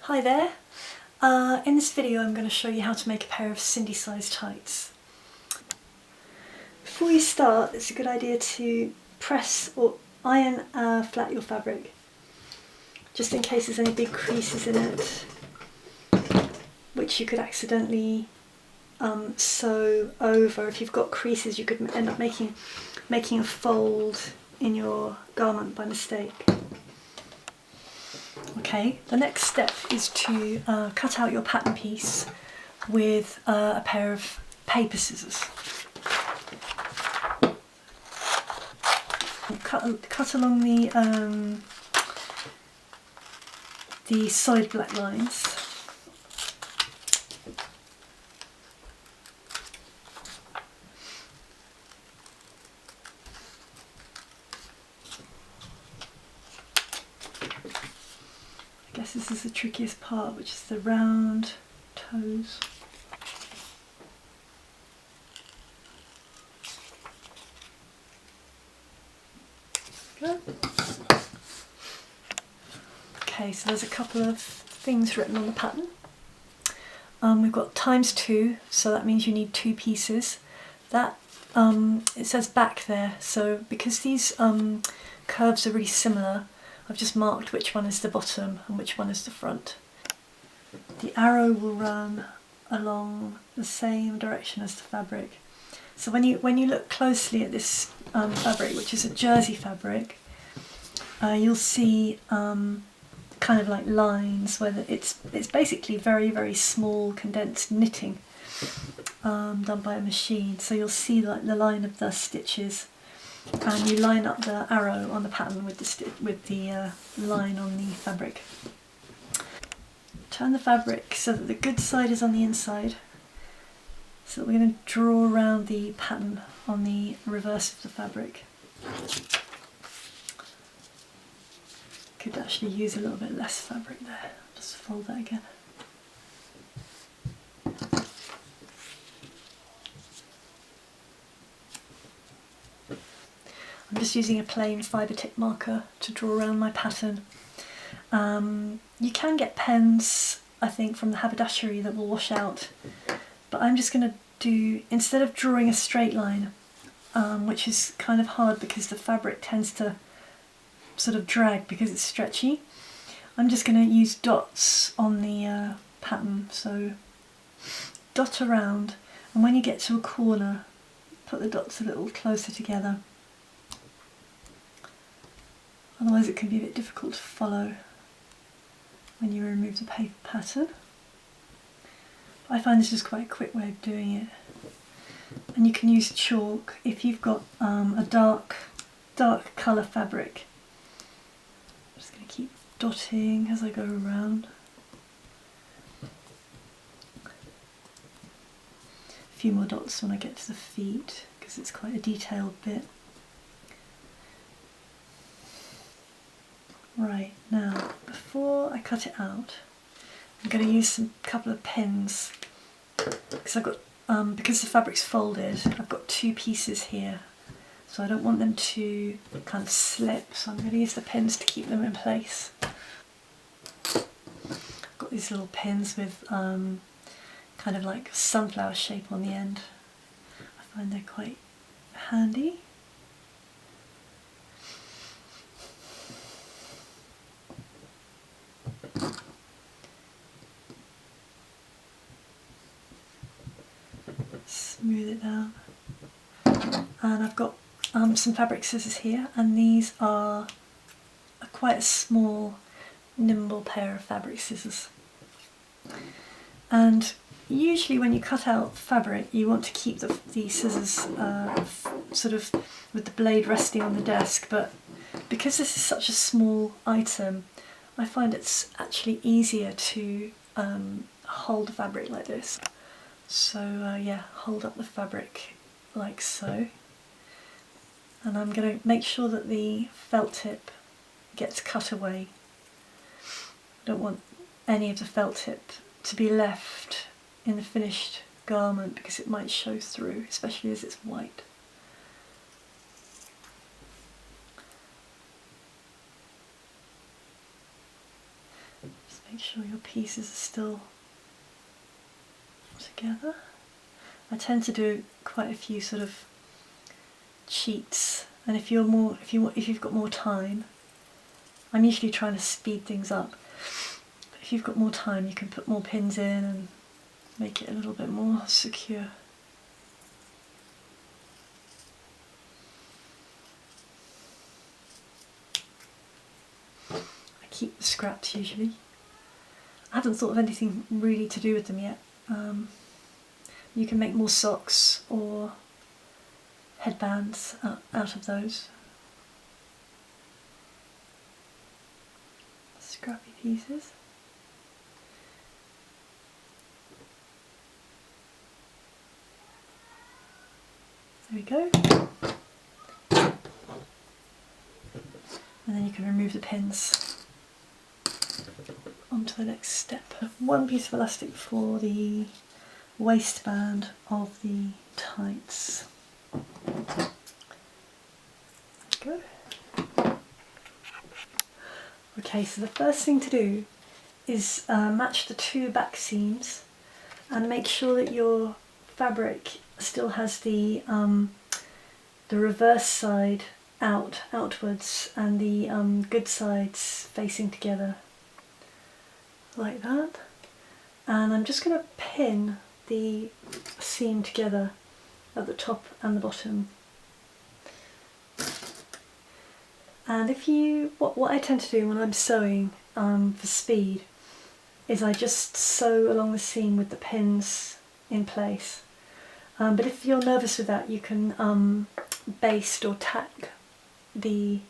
Hi there. In this video I'm going to show you how to make a pair of Sindy size tights. Before you start, it's a good idea to press or iron flat your fabric, just in case there's any big creases in it, which you could accidentally sew over. If you've got creases, you could end up making a fold in your garment by mistake. Okay, the next step is to cut out your pattern piece with a pair of paper scissors. Cut along the solid black lines. I guess this is the trickiest part, which is the round toes. Okay, so there's a couple of things written on the pattern. We've got ×2, so that means you need 2 pieces. That it says back there, so because these curves are really similar, I've just marked which one is the bottom and which one is the front. The arrow will run along the same direction as the fabric. So when you look closely at this fabric, which is a jersey fabric, you'll see kind of like lines where it's basically very, very small condensed knitting done by a machine. So you'll see like the line of the stitches, and you line up the arrow on the pattern with the line on the fabric. Turn the fabric so that the good side is on the inside. So we're going to draw around the pattern on the reverse of the fabric. Could actually use a little bit less fabric there. Just fold that again. I'm just using a plain fibre tip marker to draw around my pattern. You can get pens, I think, from the haberdashery that will wash out, but I'm just going to do, instead of drawing a straight line, which is kind of hard because the fabric tends to sort of drag because it's stretchy, I'm just going to use dots on the pattern. So dot around, and when you get to a corner, put the dots a little closer together. Otherwise it can be a bit difficult to follow when you remove the paper pattern. I find this is quite a quick way of doing it. And you can use chalk if you've got a dark colour fabric. I'm just going to keep dotting as I go around. A few more dots when I get to the feet, because it's quite a detailed bit. Right, now before I cut it out, I'm going to use a couple of pins, because I've got because the fabric's folded, I've got 2 pieces here, so I don't want them to kind of slip, so I'm going to use the pins to keep them in place. I've got these little pins with kind of like a sunflower shape on the end. I find they're quite handy. Smooth it down, and I've got some fabric scissors here, and these are quite a small, nimble pair of fabric scissors. And usually when you cut out fabric, you want to keep the scissors sort of with the blade resting on the desk, but because this is such a small item, I find it's actually easier to hold the fabric like this. So yeah, hold up the fabric like so, and I'm going to make sure that the felt tip gets cut away. I don't want any of the felt tip to be left in the finished garment because it might show through, especially as it's white. Just Make sure your pieces are still together. I tend to do quite a few sort of cheats, and if you've got more time, I'm usually trying to speed things up. But if you've got more time, you can put more pins in and make it a little bit more secure. I keep the scraps usually. I haven't thought of anything really to do with them yet. You can make more socks or headbands out of those. Scrappy pieces. There we go. And then you can remove the pins onto the next step. One piece of elastic for the waistband of the tights. There we go. Okay, so the first thing to do is match the two back seams and make sure that your fabric still has the reverse side outwards and the good sides facing together, like that. And I'm just going to pin the seam together at the top and the bottom. And what I tend to do when I'm sewing for speed is I just sew along the seam with the pins in place. But if you're nervous with that, you can baste or tack the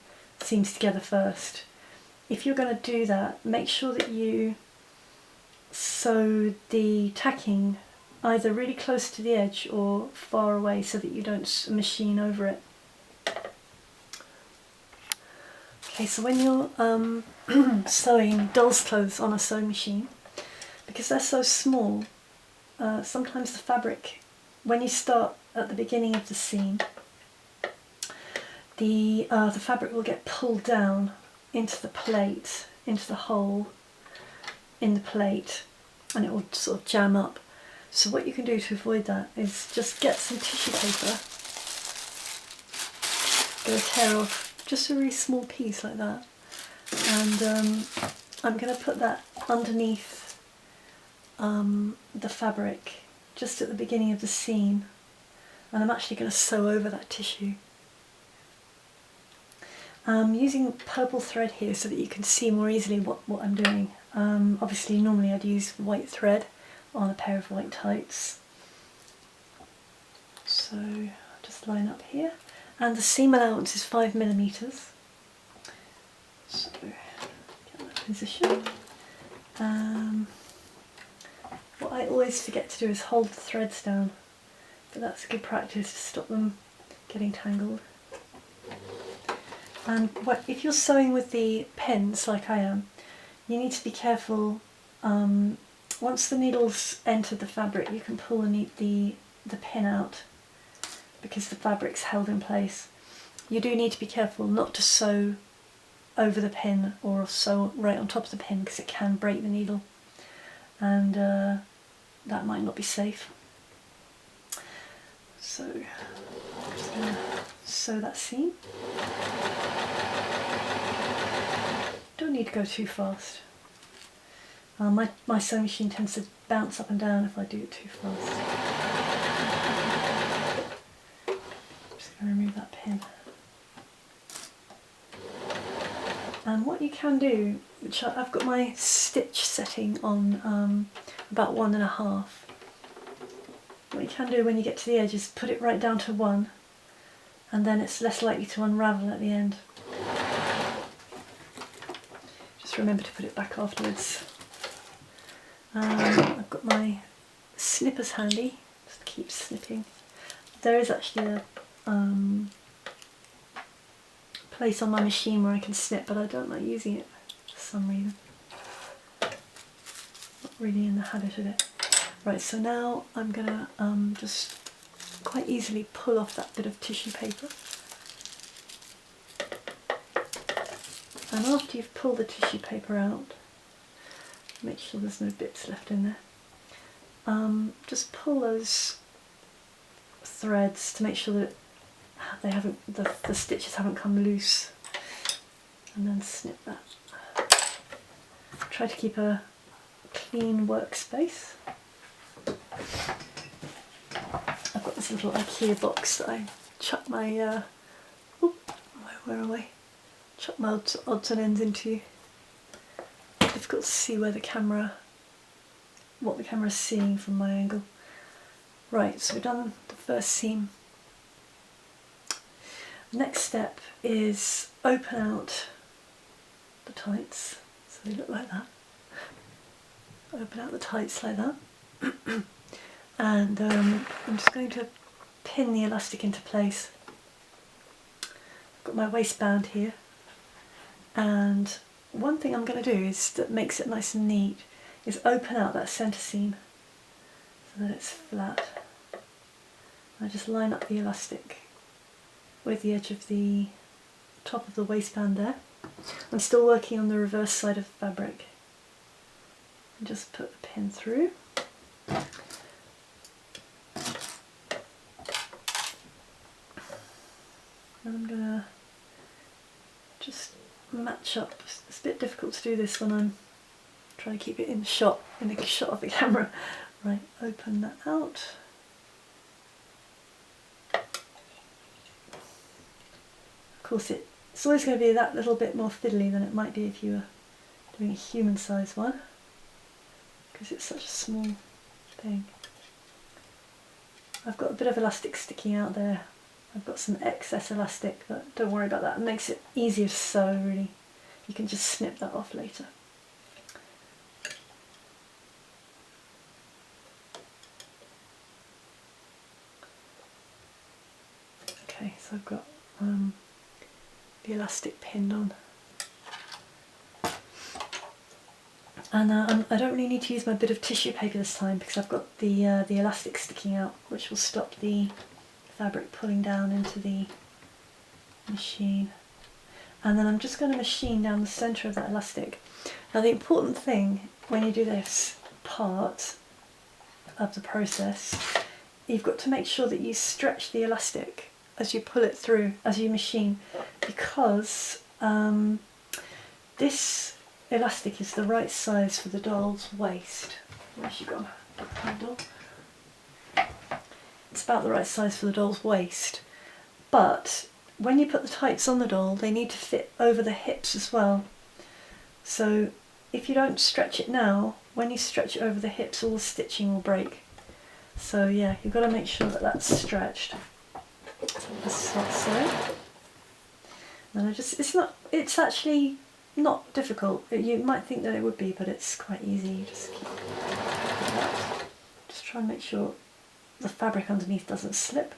seams together first. If you're going to do that, make sure that you sew the tacking either really close to the edge or far away so that you don't machine over it. Okay, so when you're sewing doll's clothes on a sewing machine, because they're so small, sometimes the fabric, when you start at the beginning of the seam, the fabric will get pulled down into the plate, into the hole in the plate, and it will sort of jam up. So what you can do to avoid that is just get some tissue paper, go tear off just a really small piece like that, and I'm going to put that underneath the fabric just at the beginning of the seam, and I'm actually going to sew over that tissue. I'm using purple thread here so that you can see more easily what I'm doing. Obviously normally I'd use white thread on a pair of white tights. So I'll just line up here. And the seam allowance is 5mm. So get that position. What I always forget to do is hold the threads down, but that's good practice to stop them getting tangled. And if you're sewing with the pins like I am, you need to be careful. Once the needle's entered the fabric, you can pull the pin out because the fabric's held in place. You do need to be careful not to sew over the pin or sew right on top of the pin because it can break the needle, and that might not be safe. So I'm just going to sew that seam. Don't need to go too fast. My sewing machine tends to bounce up and down if I do it too fast. I'm just going to remove that pin. And what you can do, which I've got my stitch setting on about 1.5. What you can do when you get to the edge is put it right down to 1, and then it's less likely to unravel at the end. Just remember to put it back afterwards. I've got my snippers handy, just keep snipping. There is actually a place on my machine where I can snip, but I don't like using it for some reason. Not really in the habit of it. Right, so now I'm going to just quite easily pull off that bit of tissue paper. And after you've pulled the tissue paper out, Make sure there's no bits left in there. Just pull those threads to make sure that they haven't, the stitches haven't come loose, and then snip that. Try to keep a clean workspace. I've got this little IKEA box that I chuck my where are we? Chuck my odds and ends into. Difficult to see where the camera, what the camera's seeing from my angle. Right, so we've done the first seam. Next step is open out the tights, so they look like that. Open out the tights like that. And I'm just going to pin the elastic into place. I've got my waistband here, and one thing I'm going to do is that makes it nice and neat is open out that centre seam so that it's flat. I just line up the elastic with the edge of the top of the waistband there. I'm still working on the reverse side of the fabric. And just put the pin through. And I'm going to just match up. It's a bit difficult to do this when I'm trying to keep it in the shot of the camera. Right, open that out. Of course it's always going to be that little bit more fiddly than it might be if you were doing a human size one, because it's such a small thing. I've got a bit of elastic sticking out there. I've got some excess elastic, but don't worry about that. It makes it easier to sew, really. You can just snip that off later. Okay, so I've got the elastic pinned on. And I don't really need to use my bit of tissue paper this time because I've got the elastic sticking out, which will stop the fabric pulling down into the machine. And then I'm just going to machine down the centre of that elastic. Now the important thing when you do this part of the process, you've got to make sure that you stretch the elastic as you pull it through, as you machine, because this elastic is the right size for the doll's waist. Where's she gone? Doll. It's about the right size for the doll's waist, but when you put the tights on the doll, they need to fit over the hips as well. So if you don't stretch it now, when you stretch it over the hips, all the stitching will break. So yeah, you've got to make sure that that's stretched. So this is so. And it's actually not difficult. You might think that it would be, but it's quite easy. Just try and make sure the fabric underneath doesn't slip.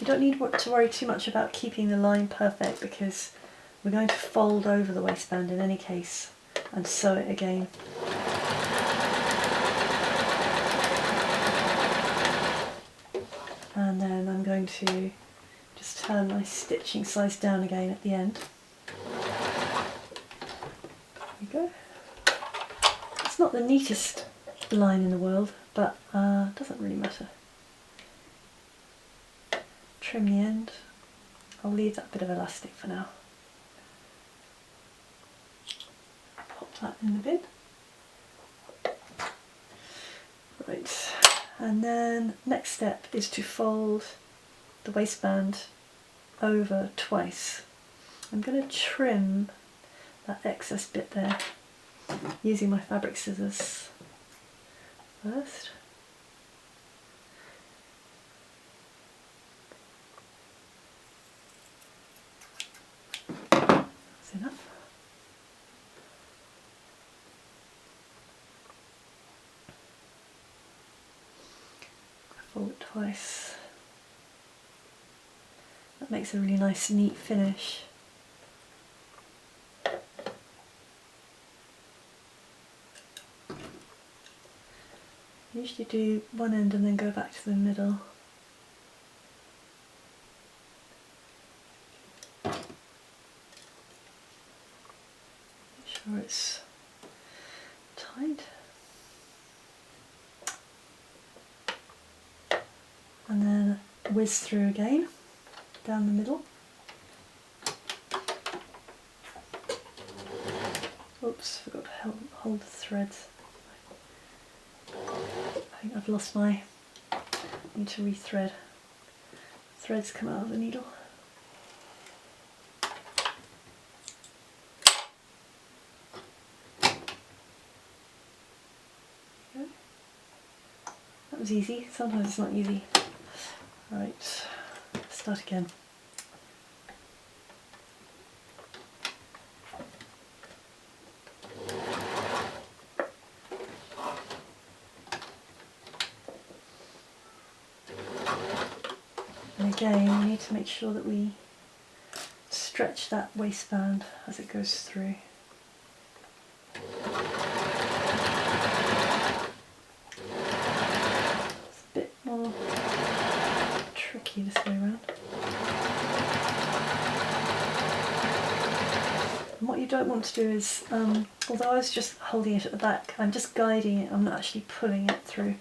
You don't need to worry too much about keeping the line perfect because we're going to fold over the waistband in any case and sew it again. And then I'm going to just turn my stitching size down again at the end. There we go. It's not the neatest line in the world, but it doesn't really matter. Trim the end. I'll leave that bit of elastic for now. Pop that in the bin. Right, and then next step is to fold the waistband over twice. I'm going to trim that excess bit there using my fabric scissors first. That's enough. Fold it twice. That makes a really nice neat finish. Usually do one end and then go back to the middle. sure it's tight. And then whiz through again, down the middle. Oops, forgot to hold the threads. I think I've lost my, I need to rethread. Threads come out of the needle. There we go. That was easy, sometimes it's not easy. Right, start again. And again, we need to make sure that we stretch that waistband as it goes through. It's a bit more tricky this way around. And what you don't want to do is, although I was just holding it at the back, I'm just guiding it, I'm not actually pulling it through.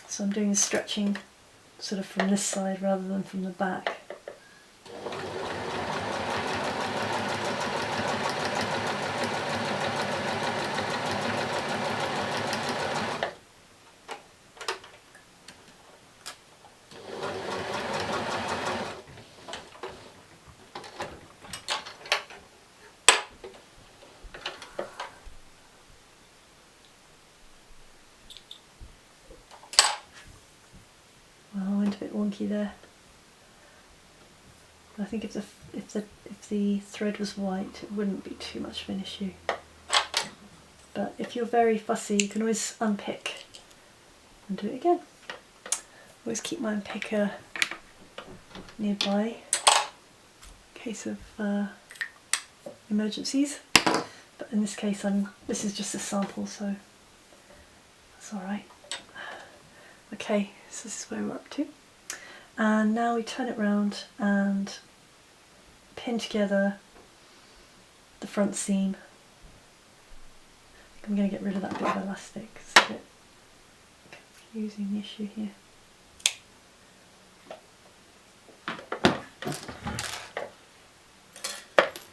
So I'm doing the stretching sort of from this side rather than from the back. Bit wonky there. I think if the thread was white, it wouldn't be too much of an issue. But if you're very fussy, you can always unpick and do it again. Always keep my unpicker nearby in case of emergencies. But in this case, this is just a sample, so that's all right. Okay, so this is where we're up to. And now we turn it round and pin together the front seam. I'm going to get rid of that bit of elastic, it's a bit confusing the issue here.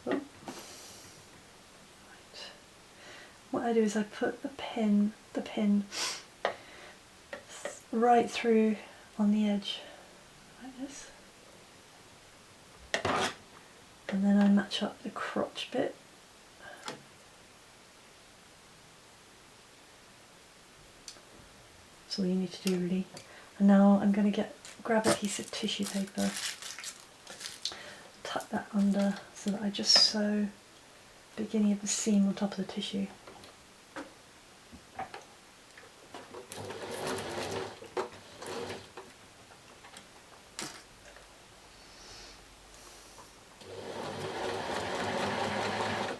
Oh. Right. What I do is I put the pin right through on the edge. This. And then I match up the crotch bit. That's all you need to do really. And now I'm going to grab a piece of tissue paper, tuck that under so that I just sew the beginning of the seam on top of the tissue.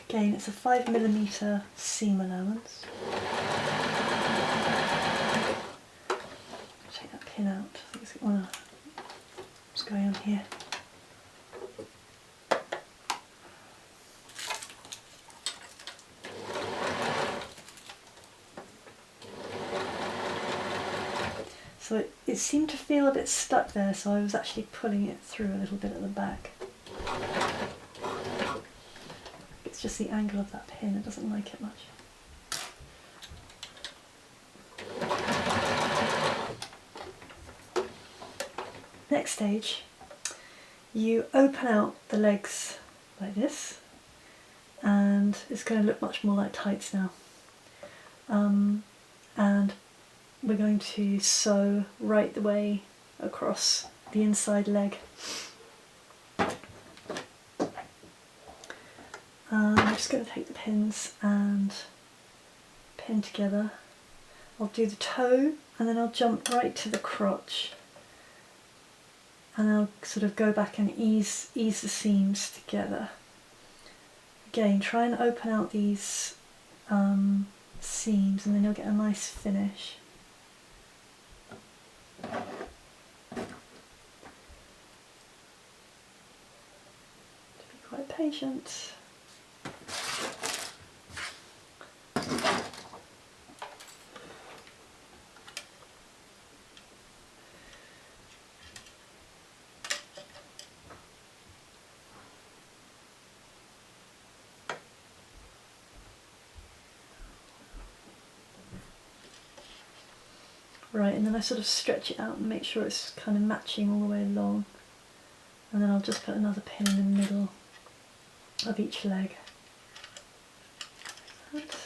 Again, it's a 5mm seam allowance. Take that pin out. I think it's what's going on here. So it seemed to feel a bit stuck there, so I was actually pulling it through a little bit at the back. It's just the angle of that pin, it doesn't like it much. Next stage, you open out the legs like this, and it's going to look much more like tights now. And we're going to sew right the way across the inside leg. I'm just going to take the pins and pin together. I'll do the toe and then I'll jump right to the crotch, and I'll sort of go back and ease the seams together. Again, try and open out these seams and then you'll get a nice finish. patient. Right, and then I sort of stretch it out and make sure it's kind of matching all the way along. And then I'll just put another pin in the middle of each leg. Like that.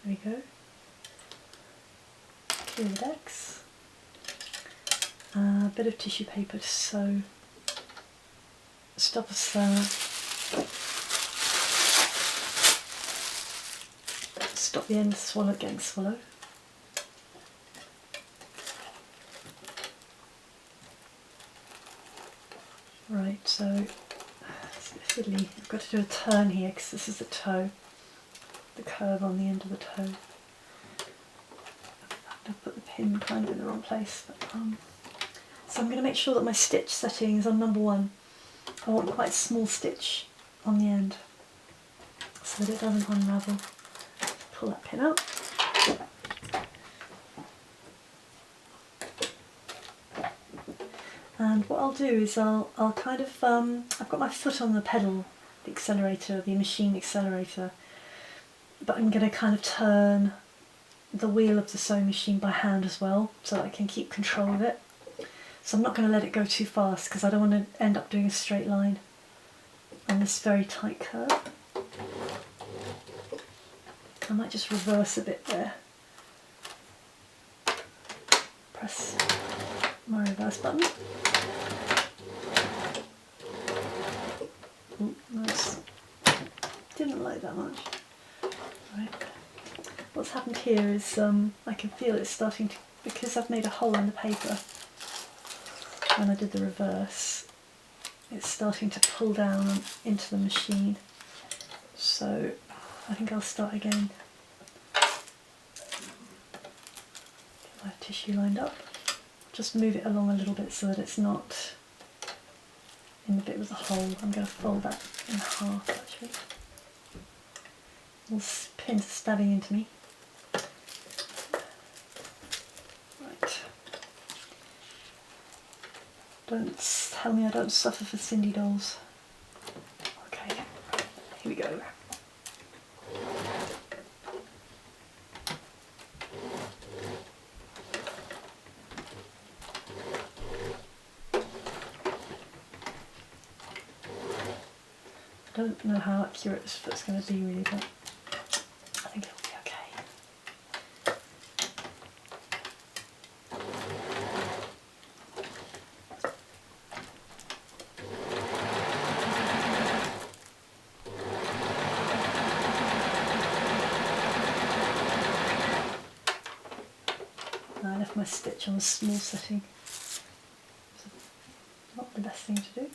There we go. Clear the decks. A bit of tissue paper to sew. Stop us there. Stop the end swallow getting swallowed. Right, so it's fiddly. I've got to do a turn here because this is the toe. The curve on the end of the toe. I've put the pin kind of in the wrong place. But, so I'm going to make sure that my stitch setting is on number 1. I want quite a small stitch on the end so that it doesn't unravel. Pull that pin out. And what I'll do is I'll kind of, I've got my foot on the pedal, the accelerator, the machine accelerator, but I'm going to kind of turn the wheel of the sewing machine by hand as well so that I can keep control of it. So I'm not going to let it go too fast because I don't want to end up doing a straight line on this very tight curve. I might just reverse a bit there. Press my reverse button. Ooh, nice. Didn't like that much. Right. What's happened here is I can feel it's starting to, because I've made a hole in the paper when I did the reverse, it's starting to pull down into the machine. So I think I'll start again. Get my tissue lined up. Just move it along a little bit so that it's not in the bit with the hole. I'm going to fold that in half actually. All pins are stabbing into me. Right. Don't tell me I don't suffer for Sindy dolls. Okay, here we go. I don't know how accurate this foot's going to be really, but I think it'll be okay. I left my stitch on a small setting. So not the best thing to do.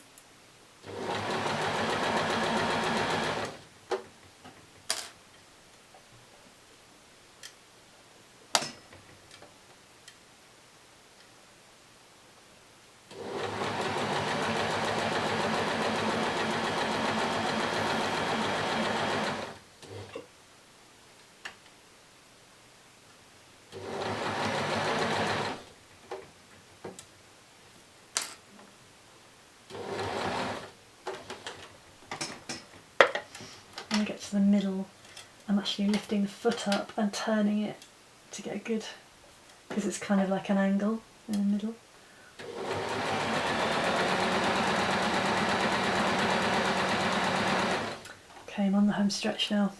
When I get to the middle, I'm actually lifting the foot up and turning it to get a good, because it's kind of like an angle in the middle. Okay, I'm on the home stretch now.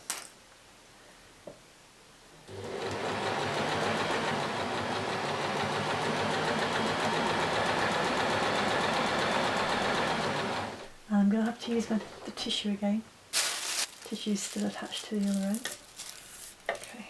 I'm going to have to use the tissue again. Tissue's still attached to the other end. Okay.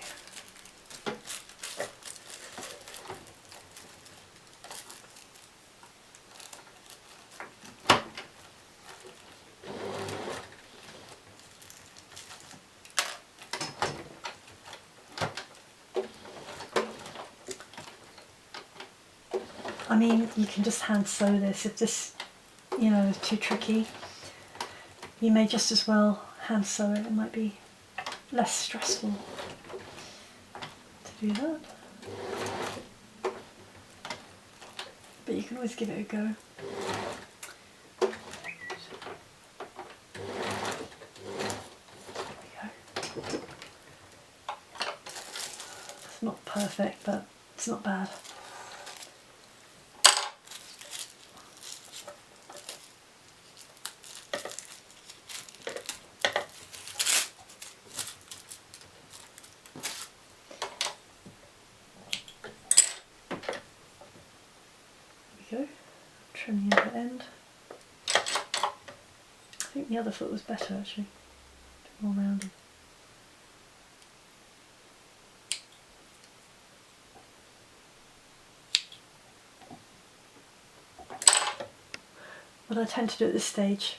I mean, you can just hand sew this. If this, you know, is too tricky, you may just as well hand sew it. It might be less stressful to do that. But you can always give it a go. It's not perfect, but it's not bad. There we go. Trim the other end. I think the other foot was better actually, a bit more rounded. What I tend to do at this stage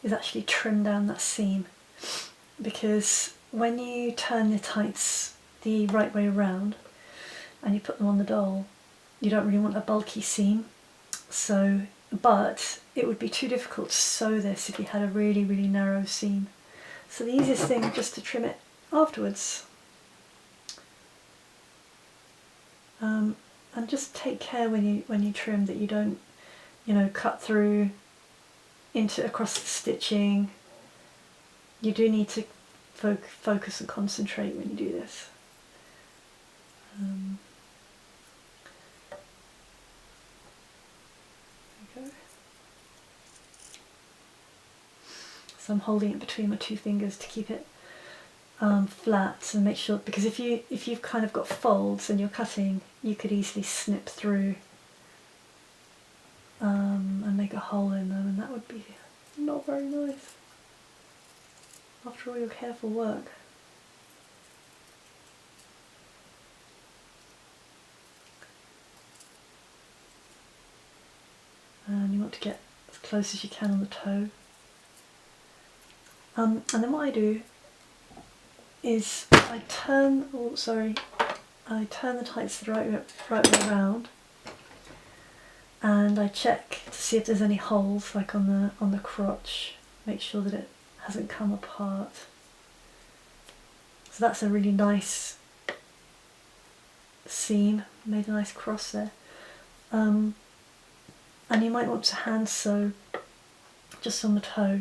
is actually trim down that seam, because when you turn the tights the right way around and you put them on the doll, you don't really want a bulky seam. So, but it would be too difficult to sew this if you had a really, really narrow seam. So the easiest thing is just to trim it afterwards. And just take care when you trim that you don't, you know, cut through across the stitching. You do need to focus and concentrate when you do this. There we go. So I'm holding it between my two fingers to keep it flat and make sure, because if you've kind of got folds and you're cutting, you could easily snip through and make a hole in them, and that would be not very nice after all your careful work. And you want to get as close as you can on the toe. And then what I do is I turn the tights the right way around, and I check to see if there's any holes, like on the crotch. Make sure that it hasn't come apart. So that's a really nice seam, made a nice cross there. And you might want to hand sew just on the toe,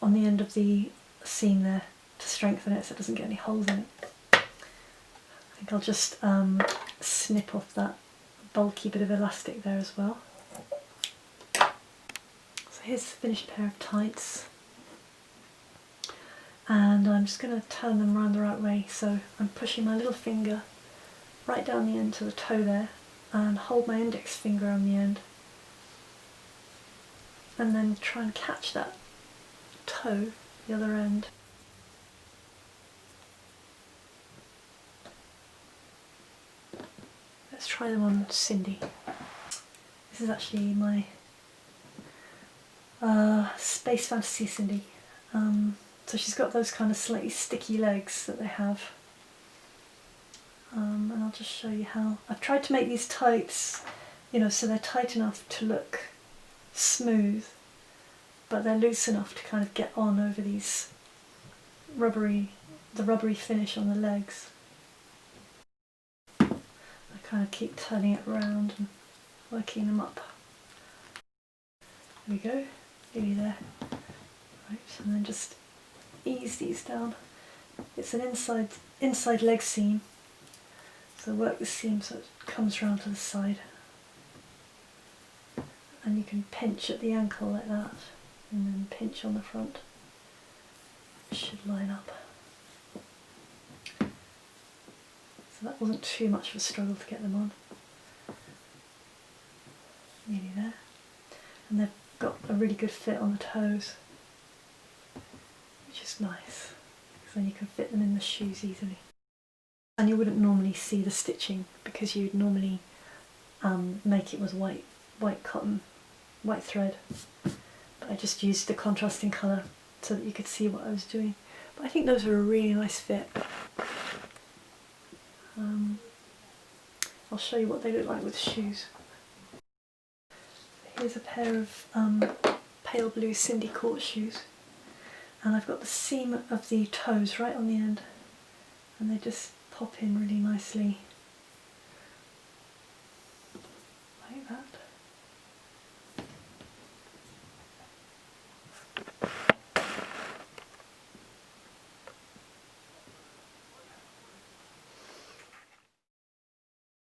on the end of the seam there, to strengthen it so it doesn't get any holes in it. I think I'll just snip off that bulky bit of elastic there as well. So here's the finished pair of tights, and I'm just going to turn them around the right way. So I'm pushing my little finger right down the end to the toe there, and hold my index finger on the end, and then try and catch that toe, the other end. Let's try them on Sindy. This is actually my Space Fantasy Sindy. So she's got those kind of slightly sticky legs that they have. And I'll just show you how. I've tried to make these tights, you know, so they're tight enough to look smooth, but they're loose enough to kind of get on over these rubbery finish on the legs. I kind of keep turning it around and working them up. There we go, nearly there. Right, and then just ease these down. It's an inside leg seam, so work the seam so it comes round to the side, and you can pinch at the ankle like that, and then pinch on the front. It should line up. So that wasn't too much of a struggle to get them on. Nearly there. And they've got a really good fit on the toes, which is nice, because then you can fit them in the shoes easily. And you wouldn't normally see the stitching, because you'd normally make it with white cotton, white thread. But I just used the contrasting colour so that you could see what I was doing. But I think those are a really nice fit. I'll show you what they look like with shoes. Here's a pair of pale blue Sindy court shoes, and I've got the seam of the toes right on the end, and they just pop in really nicely